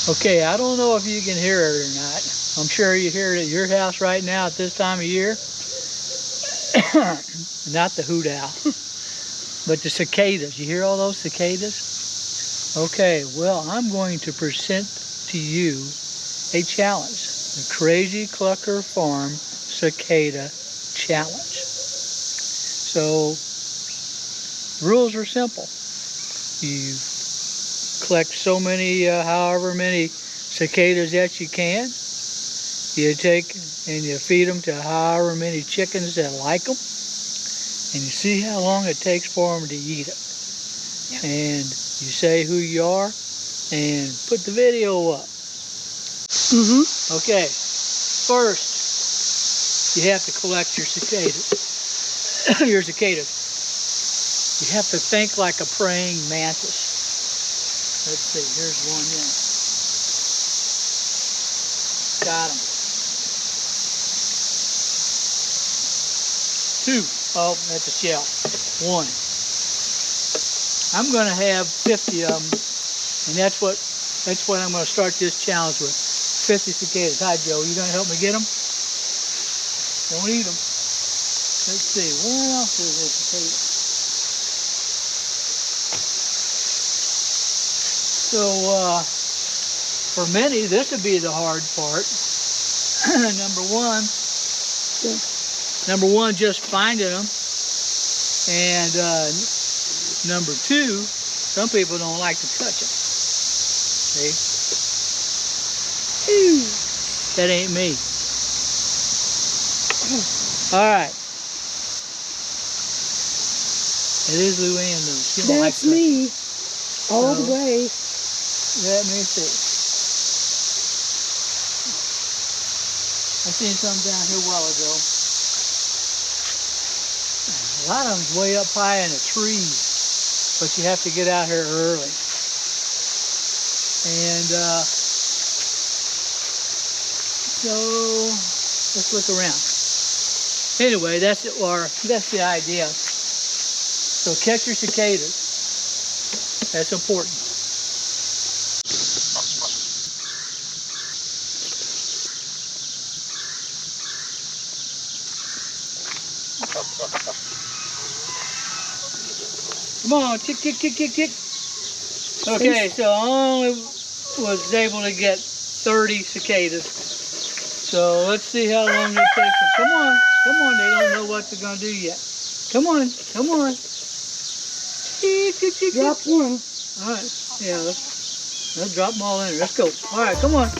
Okay, I don't know if you can hear it or not. I'm sure you hear it at your house right now at this time of year. Not the hoot owl, but the cicadas. You hear all those cicadas? Okay, well, I'm going to present to you a challenge. The Crazy Clucker Farm Cicada Challenge. So, rules are simple. You collect so many, however many cicadas that you can. You take and you feed them to however many chickens that like them. And you see how long it takes for them to eat it. Yep. And you say who you are and put the video up. Okay, first you have to collect your cicadas. Your cicadas. You have to think like a praying mantis. Let's see, here's one, yeah. Got him. 2. Oh, that's a shell. 1. I'm going to have 50 of them, and that's what I'm going to start this challenge with. 50 cicadas. Hi, Joe. You going to help me get them? Don't eat them. Let's see. Where else is this cicada? So, for many, this would be the hard part. Number one, just finding them. And number 2, some people don't like to touch them. See? That ain't me. All right. It is Luann, though. She don't like to touch me. All the way. Let me see. I seen some down here a while ago. A lot of them's way up high in the trees, but you have to get out here early. And so let's look around. Anyway, that's the idea. So catch your cicadas. That's important. Come on, tick, tick, tick, tick, tick. Okay, so I only was able to get 30 cicadas. So let's see how long it takes them. Come on, they don't know what they're going to do yet. Come on. Tick, tick, tick, drop tick. one. All right, yeah, let's drop them all in. Let's go. All right, come on.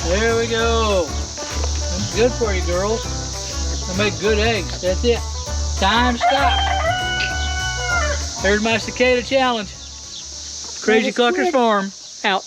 There we go. That's good for you, girls. They'll make good eggs. That's it. Time stops. There's my cicada challenge. Crazy Cluckers Farm out.